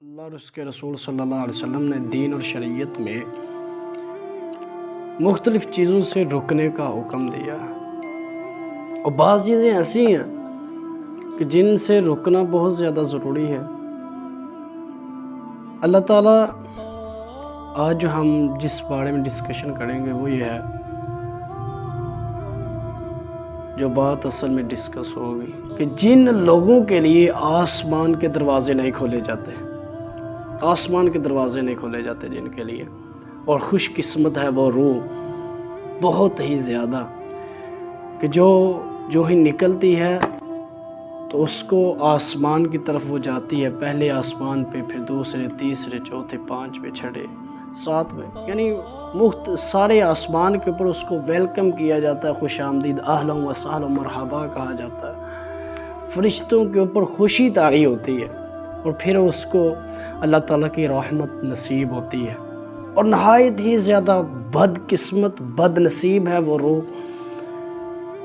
اللہ اور اس کے رسول صلی اللہ علیہ وسلم نے دین اور شریعت میں مختلف چیزوں سے رکنے کا حکم دیا اور بعض چیزیں ایسی ہیں کہ جن سے رکنا بہت زیادہ ضروری ہے۔ اللہ تعالیٰ آج جو ہم جس بارے میں ڈسکشن کریں گے وہ یہ ہے، جو بات اصل میں ڈسکس ہوگی کہ جن لوگوں کے لیے آسمان کے دروازے نہیں کھولے جاتے، آسمان کے دروازے نہیں کھولے جاتے جن کے لیے، اور خوش قسمت ہے وہ روح بہت ہی زیادہ کہ جو ہی نکلتی ہے تو اس کو آسمان کی طرف وہ جاتی ہے، پہلے آسمان پہ، پھر دوسرے، تیسرے، چوتھے، پانچویں، چھٹے، ساتویں، یعنی سارے آسمان کے اوپر اس کو ویلکم کیا جاتا ہے، خوش آمدید، اہلا و سہلا مرحبا کہا جاتا ہے، فرشتوں کے اوپر خوشی طاری ہوتی ہے، اور پھر اس کو اللہ تعالیٰ کی رحمت نصیب ہوتی ہے، اور نہایت ہی زیادہ بد قسمت، بد نصیب ہے وہ روح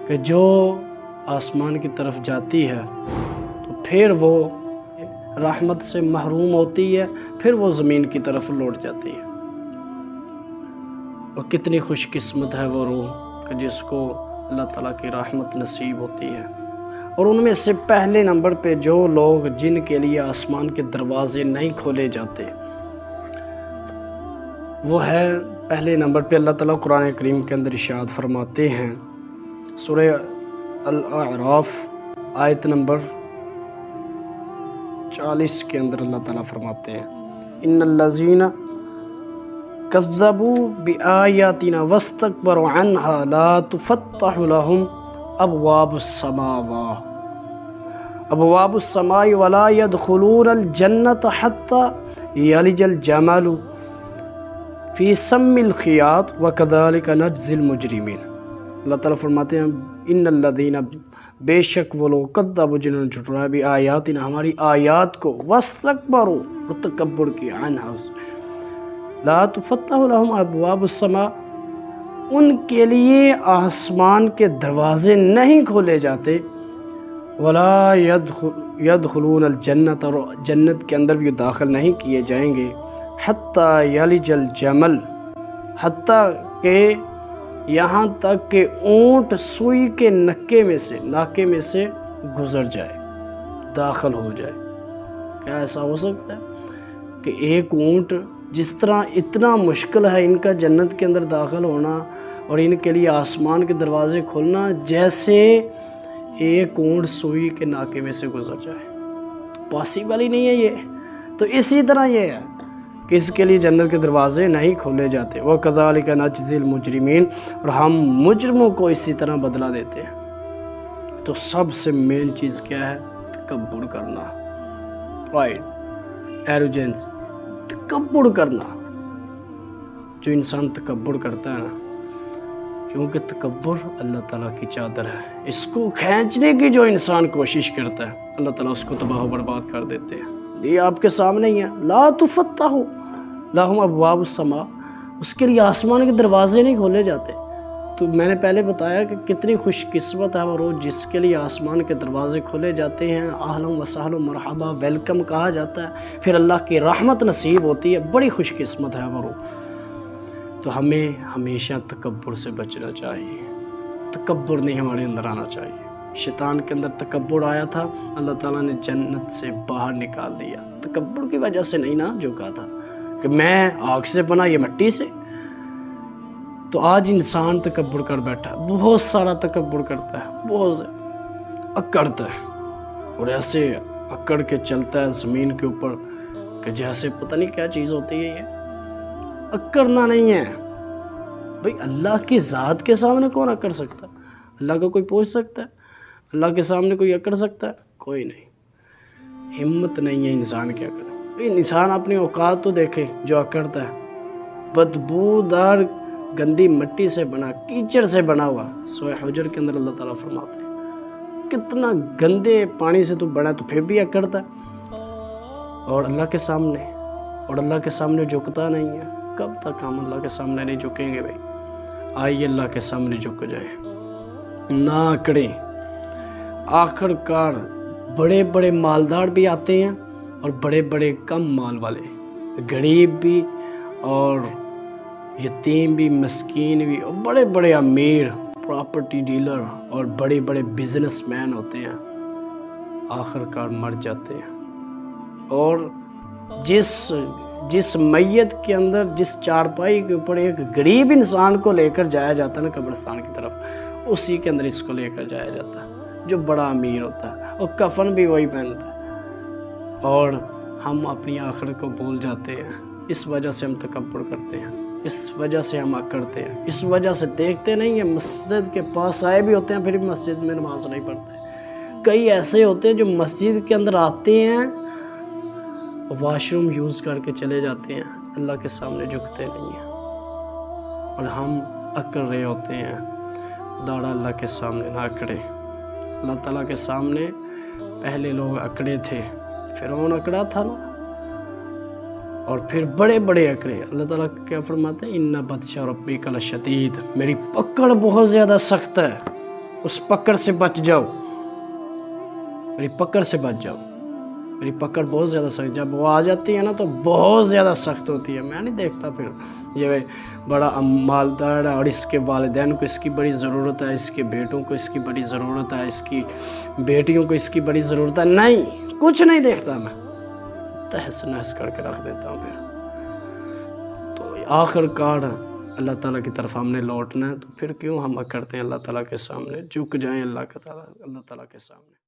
کہ جو آسمان کی طرف جاتی ہے تو پھر وہ رحمت سے محروم ہوتی ہے، پھر وہ زمین کی طرف لوٹ جاتی ہے۔ اور کتنی خوش قسمت ہے وہ روح کہ جس کو اللہ تعالیٰ کی رحمت نصیب ہوتی ہے۔ اور ان میں سے پہلے نمبر پہ جو لوگ جن کے لیے آسمان کے دروازے نہیں کھولے جاتے، وہ ہے پہلے نمبر پہ اللہ تعالیٰ قرآن کریم کے اندر ارشاد فرماتے ہیں، سورہ الاعراف آیت نمبر 40 کے اندر اللہ تعالیٰ فرماتے ہیں، ان الذین کذبوا بآیاتنا واستکبروا عنہا لا تفتح لهم ابواب السماء ولا يدخلون الجنة حتى يلج الجمل في سم الخياط وكذلك نجزي المجرمين۔ اللہ تعالیٰ فرماتے ہیں، ان الذین، بے شک وہ لوگ، کذبوا جنہوں نے جھٹلایا بھی آیاتنا، ہماری آیات کو، واستکبروا، اور تکبر کیا، عنہا، لا تفتح لهم ابواب السماء، ان کے لیے آسمان کے دروازے نہیں کھولے جاتے، ولا يدخلون الجنت، اور جنت کے اندر بھی داخل نہیں کیے جائیں گے، حتی یلج الجمل، حتیٰ کہ یہاں تک کہ اونٹ سوئی کے ناکے میں سے گزر جائے، داخل ہو جائے۔ کیا ایسا ہو سکتا ہے کہ ایک اونٹ، جس طرح اتنا مشکل ہے ان کا جنت کے اندر داخل ہونا اور ان کے لیے آسمان کے دروازے کھولنا، جیسے ایک اونٹ سوئی کے ناکے میں سے گزر جائے، پاسبل ہی نہیں ہے یہ۔ تو اسی طرح یہ ہے کہ اس کے لیے جنت کے دروازے نہیں کھولے جاتے، وَكَذَلِكَ نَجْزِي الْمُجْرِمِينَ، اور ہم مجرموں کو اسی طرح بدلہ دیتے ہیں۔ تو سب سے مین چیز کیا ہے؟ تکبر کرنا، پرائیڈ، ایروجنس، تکبر کرنا۔ جو انسان تکبر کرتا ہے نا، کیونکہ تکبر اللہ تعالیٰ کی چادر ہے، اس کو کھینچنے کی جو انسان کوشش کرتا ہے، اللہ تعالیٰ اس کو تباہ و برباد کر دیتے ہیں۔ یہ آپ کے سامنے ہی ہے، لا تفتح لهم ابواب السماء، اس کے لیے آسمان کے دروازے نہیں کھولے جاتے۔ تو میں نے پہلے بتایا کہ کتنی خوش قسمت ہے وہ روح جس کے لیے آسمان کے دروازے کھولے جاتے ہیں، اہلا و سہلا مرحبا، ویلکم کہا جاتا ہے، پھر اللہ کی رحمت نصیب ہوتی ہے، بڑی خوش قسمت ہے وہ روح۔ تو ہمیں ہمیشہ تکبر سے بچنا چاہیے، تکبر نہیں ہمارے اندر آنا چاہیے۔ شیطان کے اندر تکبر آیا تھا، اللہ تعالیٰ نے جنت سے باہر نکال دیا، تکبر کی وجہ سے نہیں نا، جو کہا تھا کہ میں آگ سے بنا، یہ مٹی سے۔ تو آج انسان تکبر کر بیٹھا ہے، بہت سارا تکبر کرتا ہے، بہت اکڑتا ہے، اور ایسے اکڑ کے چلتا ہے زمین کے اوپر کہ جیسے پتہ نہیں کیا چیز ہوتی ہے۔ یہ اکڑنا نہیں ہے بھئی، اللہ کی ذات کے سامنے کون اکڑ سکتا ہے؟ اللہ کو کوئی پوچھ سکتا ہے؟ اللہ کے سامنے کوئی اکڑ سکتا ہے؟ کوئی نہیں، ہمت نہیں ہے انسان کیا کرے۔ انسان اپنی اوقات تو دیکھے جو اکڑتا ہے، بدبودار گندی مٹی سے بنا، کیچڑ سے بنا ہوا۔ سورہ حجر کے اندر اللہ تعالیٰ فرماتے ہیں، کتنا گندے پانی سے تو بڑا، تو پھر بھی اکڑتا ہے، اور اللہ کے سامنے جھکتا نہیں ہے۔ کب تک ہم اللہ کے سامنے نہیں جھکیں گے بھائی؟ آئیے اللہ کے سامنے جھک جائیں، نہ اکڑیں۔ آخر کار بڑے بڑے مالدار بھی آتے ہیں اور بڑے بڑے کم مال والے، غریب بھی اور یتیم بھی، مسکین بھی، اور بڑے بڑے امیر پراپرٹی ڈیلر اور بڑے بڑے بزنس مین ہوتے ہیں، آخر کار مر جاتے ہیں۔ اور جس میت کے اندر، جس چارپائی کے اوپر ایک غریب انسان کو لے کر جایا جاتا ہے نا قبرستان کی طرف، اسی کے اندر اس کو لے کر جایا جاتا ہے جو بڑا امیر ہوتا ہے، اور کفن بھی وہی پہنتا ہے۔ اور ہم اپنی آخرت کو بھول جاتے ہیں، اس وجہ سے ہم تکبر کرتے ہیں، اس وجہ سے ہم اکڑتے ہیں، اس وجہ سے دیکھتے نہیں ہیں، مسجد کے پاس آئے بھی ہوتے ہیں پھر بھی مسجد میں نماز نہیں پڑھتے۔ کئی ایسے ہوتے ہیں جو مسجد کے اندر آتے ہیں، واش روم یوز کر کے چلے جاتے ہیں، اللہ کے سامنے جھکتے نہیں ہیں، اور ہم اکڑ رہے ہوتے ہیں۔ خدا اللہ کے سامنے نہ اکڑے۔ اللہ تعالیٰ کے سامنے پہلے لوگ اکڑے تھے، فرعون اکڑا تھا نا، اور پھر بڑے بڑے اکڑے۔ اللہ تعالیٰ کیا فرماتے ہیں؟ اِنَّ بَطْشَ رَبِّكَ لَشَدِيدٌ، میری پکڑ بہت زیادہ سخت ہے، اس پکڑ سے بچ جاؤ، میری پکڑ سے بچ جاؤ۔ میری پکڑ بہت زیادہ سخت، جب وہ آ جاتی ہے نا تو بہت زیادہ سخت ہوتی ہے۔ میں نہیں دیکھتا پھر یہ بڑا مالدار ہے اور اس کے والدین کو اس کی بڑی ضرورت ہے، اس کے بیٹوں کو اس کی بڑی ضرورت ہے، اس کی بیٹیوں کو اس کی بڑی ضرورت ہے، نہیں، کچھ نہیں دیکھتا میں، تہس نہس کر کے رکھ دیتا ہوں پھر۔ تو آخر کار اللہ تعالیٰ کی طرف ہم نے لوٹنا ہے، تو پھر کیوں ہم اکڑتے ہیں اللہ تعالیٰ کے سامنے؟ جھک جائیں اللہ تعالیٰ کے سامنے۔